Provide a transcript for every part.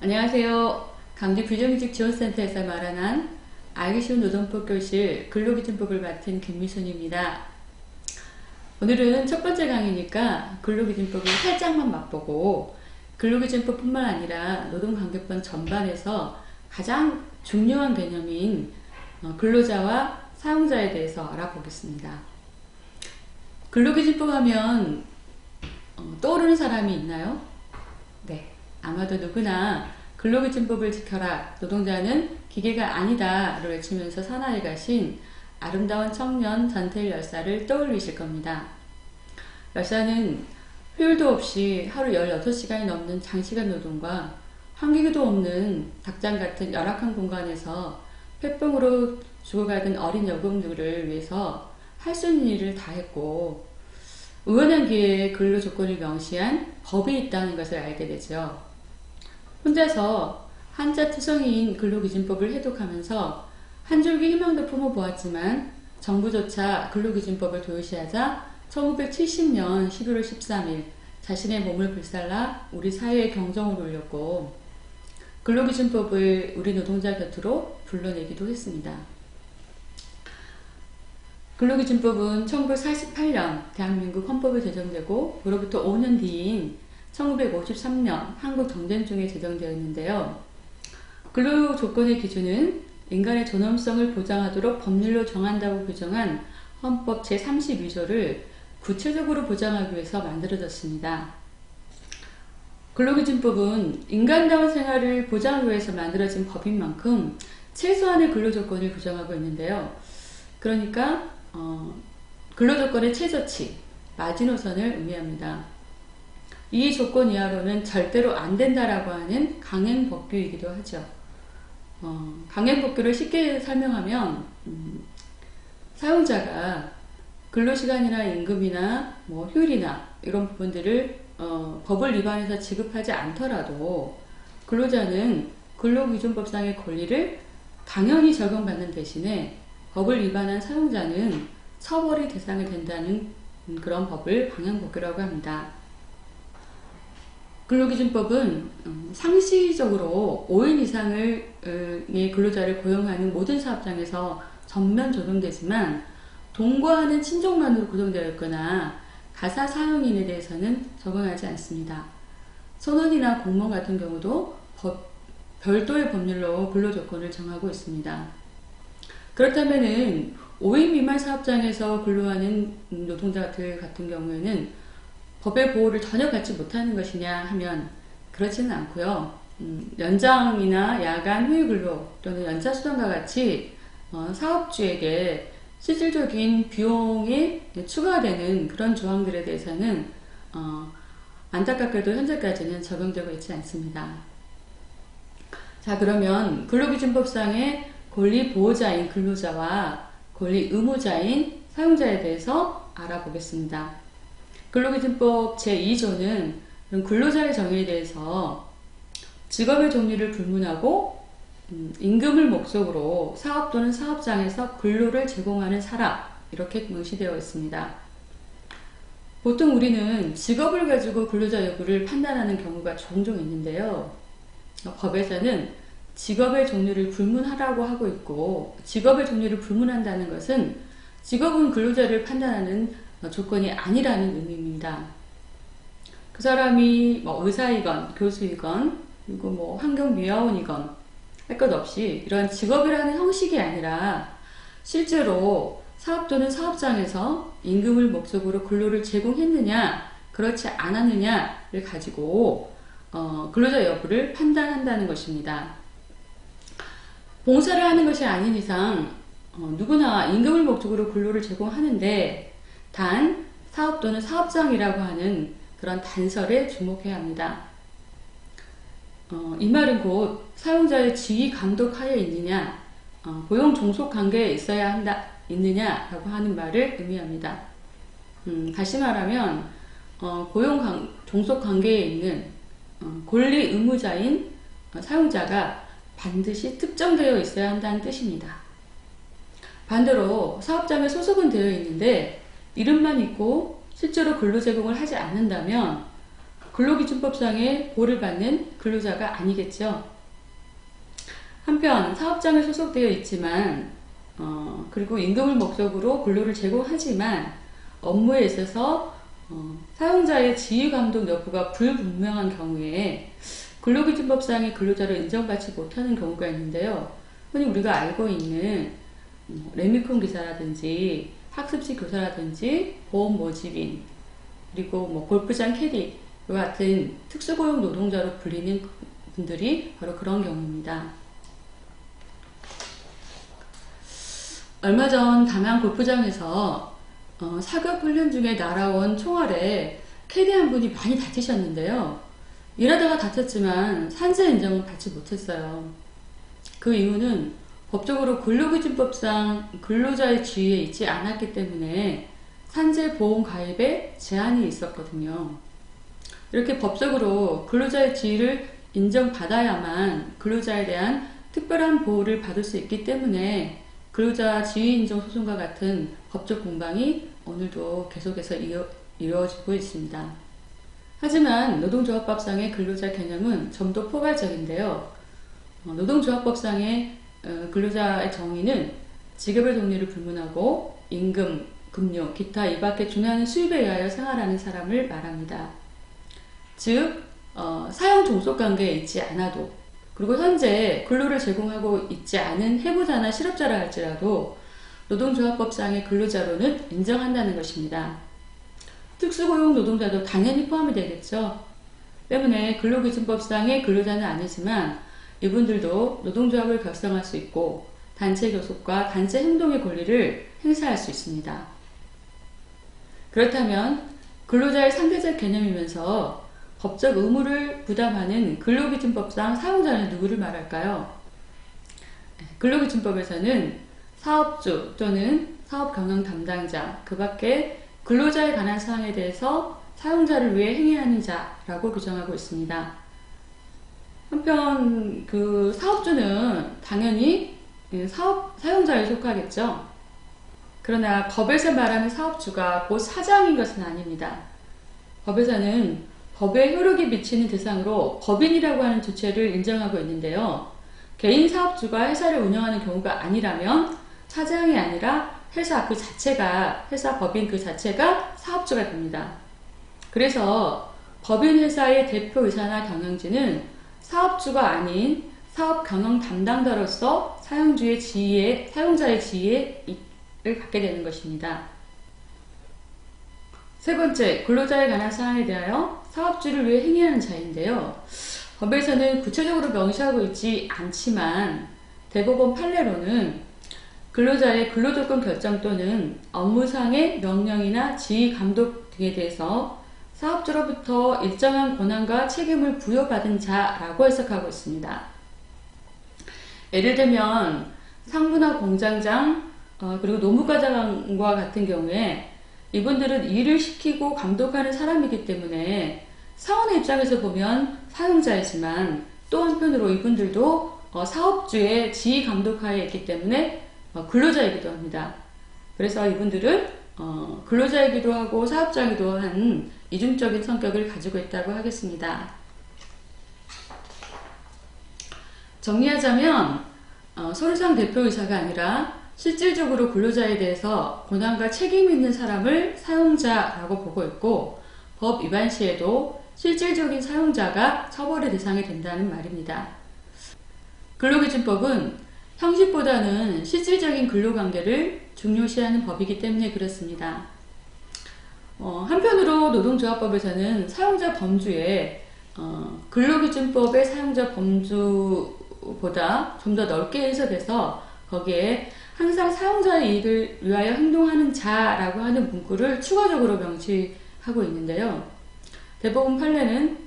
안녕하세요. 강주 비정규직지원센터에서 마련한 알기 쉬운 노동법 교실 근로기준법을 맡은 김미순입니다. 오늘은 첫 번째 강의니까 근로기준법을 살짝만 맛보고 근로기준법 뿐만 아니라 노동관계법 전반에서 가장 중요한 개념인 근로자와 사용자에 대해서 알아보겠습니다. 근로기준법 하면 떠오르는 사람이 있나요? 네, 아마도 누구나 근로기준법을 지켜라, 노동자는 기계가 아니다를 외치면서 산하에 가신 아름다운 청년 전태일 열사를 떠올리실 겁니다. 열사는 휴일도 없이 하루 16시간이 넘는 장시간 노동과 환기구도 없는 닭장 같은 열악한 공간에서 폐병으로 죽어가던 어린 여공들을 위해서 할 수 있는 일을 다 했고, 우연한 기회에 근로 조건을 명시한 법이 있다는 것을 알게 되죠. 혼자서 한자투성이인 근로기준법을 해독하면서 한 줄기 희망도 품어보았지만 정부조차 근로기준법을 도외시하자 1970년 11월 13일 자신의 몸을 불살라 우리 사회의 경정을 올렸고, 근로기준법을 우리 노동자 곁으로 불러내기도 했습니다. 근로기준법은 1948년 대한민국 헌법에 제정되고 그로부터 5년 뒤인 1953년 한국 전쟁 중에 제정되었는데요. 근로 조건의 기준은 인간의 존엄성을 보장하도록 법률로 정한다고 규정한 헌법 제32조를 구체적으로 보장하기 위해서 만들어졌습니다. 근로기준법은 인간다운 생활을 보장하기 위해서 만들어진 법인 만큼 최소한의 근로조건을 규정하고 있는데요. 그러니까 근로조건의 최저치, 마지노선을 의미합니다. 이 조건 이하로는 절대로 안 된다라고 하는 강행법규이기도 하죠. 강행법규를 쉽게 설명하면 사용자가 근로시간이나 임금이나 휴일이나 이런 부분들을 법을 위반해서 지급하지 않더라도 근로자는 근로기준법상의 권리를 당연히 적용받는 대신에 법을 위반한 사용자는 처벌의 대상이 된다는 그런 법을 강행법규라고 합니다. 근로기준법은 상시적으로 5인 이상의 근로자를 고용하는 모든 사업장에서 전면 적용되지만 동거하는 친족만으로 구성되어 있거나 가사 사용인에 대해서는 적용하지 않습니다. 선원이나 공무원 같은 경우도 별도의 법률로 근로조건을 정하고 있습니다. 그렇다면은 5인 미만 사업장에서 근로하는 노동자들 같은 경우에는 법의 보호를 전혀 받지 못하는 것이냐 하면 그렇지는 않고요. 연장이나 야간 휴일 근로 또는 연차 수당과 같이 사업주에게 실질적인 비용이 추가되는 그런 조항들에 대해서는 안타깝게도 현재까지는 적용되고 있지 않습니다. 자, 그러면 근로기준법상의 권리 보호자인 근로자와 권리 의무자인 사용자에 대해서 알아보겠습니다. 근로기준법 제2조는 근로자의 정의에 대해서 직업의 종류를 불문하고 임금을 목적으로 사업 또는 사업장에서 근로를 제공하는 사람, 이렇게 명시되어 있습니다. 보통 우리는 직업을 가지고 근로자 여부를 판단하는 경우가 종종 있는데요. 법에서는 직업의 종류를 불문하라고 하고 있고, 직업의 종류를 불문한다는 것은 직업은 근로자를 판단하는 조건이 아니라는 의미입니다. 그 사람이 의사이건 교수이건 그리고 환경미화원이건 할 것 없이 이런 직업이라는 형식이 아니라 실제로 사업 또는 사업장에서 임금을 목적으로 근로를 제공했느냐 그렇지 않았느냐를 가지고 근로자 여부를 판단한다는 것입니다. 봉사를 하는 것이 아닌 이상 누구나 임금을 목적으로 근로를 제공하는데 단 사업 또는 사업장이라고 하는 그런 단설에 주목해야 합니다. 이 말은 곧 사용자의 지휘 감독 하에 있느냐, 고용 종속 관계에 있어야 있느냐라고 하는 말을 의미합니다. 다시 말하면 고용 종속 관계에 있는 권리 의무자인 사용자가 반드시 특정되어 있어야 한다는 뜻입니다. 반대로 사업장에 소속은 되어 있는데 이름만 있고 실제로 근로 제공을 하지 않는다면 근로기준법상의 보호를 받는 근로자가 아니겠죠. 한편 사업장에 소속되어 있지만 그리고 임금을 목적으로 근로를 제공하지만 업무에 있어서 사용자의 지휘감독 여부가 불분명한 경우에 근로기준법상의 근로자로 인정받지 못하는 경우가 있는데요. 흔히 우리가 알고 있는 레미콘 기사라든지 학습지 교사라든지 보험 모집인 그리고 골프장 캐디 같은 특수고용 노동자로 불리는 분들이 바로 그런 경우입니다. 얼마 전 담양 골프장에서 사격 훈련 중에 날아온 총알에 캐디 한 분이 많이 다치셨는데요. 일하다가 다쳤지만 산재 인정을 받지 못했어요. 그 이유는 법적으로 근로기준법상 근로자의 지위에 있지 않았기 때문에 산재보험 가입에 제한이 있었거든요. 이렇게 법적으로 근로자의 지위를 인정받아야만 근로자에 대한 특별한 보호를 받을 수 있기 때문에 근로자 지위 인정 소송과 같은 법적 공방이 오늘도 계속해서 이루어지고 있습니다. 하지만 노동조합법상의 근로자 개념은 좀 더 포괄적인데요. 노동조합법상의 근로자의 정의는 직업의 종류를 불문하고 임금, 급료, 기타 이 밖에 준하는 수입에 의하여 생활하는 사람을 말합니다. 즉 사용 종속 관계에 있지 않아도 그리고 현재 근로를 제공하고 있지 않은 해고자나 실업자라 할지라도 노동조합법상의 근로자로는 인정한다는 것입니다. 특수고용 노동자도 당연히 포함이 되겠죠. 때문에 근로기준법상의 근로자는 아니지만 이분들도 노동조합을 결성할 수 있고 단체 교섭과 단체 행동의 권리를 행사할 수 있습니다. 그렇다면 근로자의 상대적 개념이면서 법적 의무를 부담하는 근로기준법상 사용자는 누구를 말할까요? 근로기준법에서는 사업주 또는 사업경영 담당자, 그 밖에 근로자에 관한 사항에 대해서 사용자를 위해 행위하는 자라고 규정하고 있습니다. 한편 그 사업주는 당연히 사용자에 속하겠죠. 그러나 법에서 말하는 사업주가 곧 사장인 것은 아닙니다. 법에서는 법의 효력이 미치는 대상으로 법인이라고 하는 주체를 인정하고 있는데요. 개인 사업주가 회사를 운영하는 경우가 아니라면 사장이 아니라 회사 그 자체가, 회사 법인 그 자체가 사업주가 됩니다. 그래서 법인 회사의 대표이사나 경영진은 사업주가 아닌 사업 경영 담당자로서 사용자의 지위를 갖게 되는 것입니다. 세 번째, 근로자에 관한 사항에 대하여 사업주를 위해 행위하는 자인데요. 법에서는 구체적으로 명시하고 있지 않지만 대법원 판례로는 근로자의 근로조건 결정 또는 업무상의 명령이나 지휘 감독 등에 대해서 사업주로부터 일정한 권한과 책임을 부여받은 자라고 해석하고 있습니다. 예를 들면 상무나 공장장 그리고 노무과장과 같은 경우에 이분들은 일을 시키고 감독하는 사람이기 때문에 사원의 입장에서 보면 사용자이지만 또 한편으로 이분들도 사업주의 지휘 감독하에 있기 때문에 근로자이기도 합니다. 그래서 이분들은 근로자이기도 하고 사업자이기도 한 이중적인 성격을 가지고 있다고 하겠습니다. 정리하자면 서류상 대표이사가 아니라 실질적으로 근로자에 대해서 권한과 책임이 있는 사람을 사용자라고 보고 있고 법 위반 시에도 실질적인 사용자가 처벌의 대상이 된다는 말입니다. 근로기준법은 형식보다는 실질적인 근로관계를 중요시하는 법이기 때문에 그렇습니다. 한편으로 노동조합법에서는 사용자 범주에 근로기준법의 사용자 범주보다 좀 더 넓게 해석해서 거기에 항상 사용자의 이익을 위하여 행동하는 자라고 하는 문구를 추가적으로 명시하고 있는데요. 대법원 판례는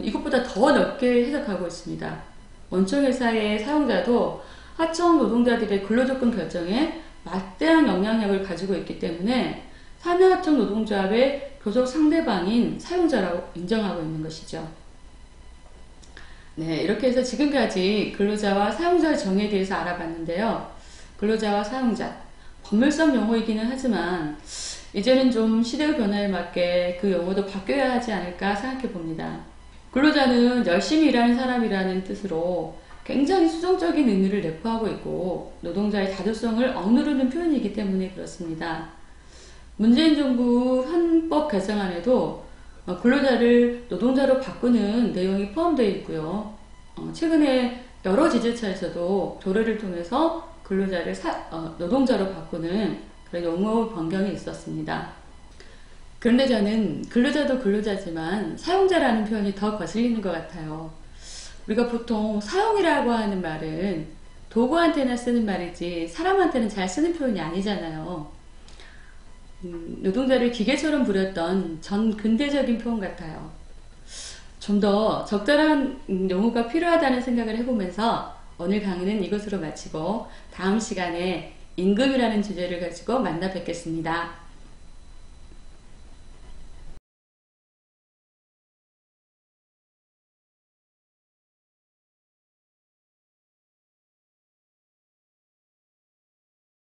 이것보다 더 넓게 해석하고 있습니다. 원청회사의 사용자도 하청 노동자들의 근로조건 결정에 막대한 영향력을 가지고 있기 때문에 사내하청 노동조합의 교섭 상대방인 사용자라고 인정하고 있는 것이죠. 네, 이렇게 해서 지금까지 근로자와 사용자의 정의에 대해서 알아봤는데요. 근로자와 사용자, 법률성 용어이기는 하지만 이제는 좀 시대의 변화에 맞게 그 용어도 바뀌어야 하지 않을까 생각해 봅니다. 근로자는 열심히 일하는 사람이라는 뜻으로 굉장히 수동적인 의미를 내포하고 있고 노동자의 자주성을 억누르는 표현이기 때문에 그렇습니다. 문재인 정부 헌법 개정안에도 근로자를 노동자로 바꾸는 내용이 포함되어 있고요. 최근에 여러 지자체에서도 조례를 통해서 근로자를 노동자로 바꾸는 그런 용어 변경이 있었습니다. 그런데 저는 근로자도 근로자지만 사용자라는 표현이 더 거슬리는 것 같아요. 우리가 보통 사용이라고 하는 말은 도구한테나 쓰는 말이지 사람한테는 잘 쓰는 표현이 아니잖아요. 노동자를 기계처럼 부렸던 전 근대적인 표현 같아요. 좀 더 적절한 용어가 필요하다는 생각을 해보면서 오늘 강의는 이것으로 마치고 다음 시간에 임금이라는 주제를 가지고 만나 뵙겠습니다.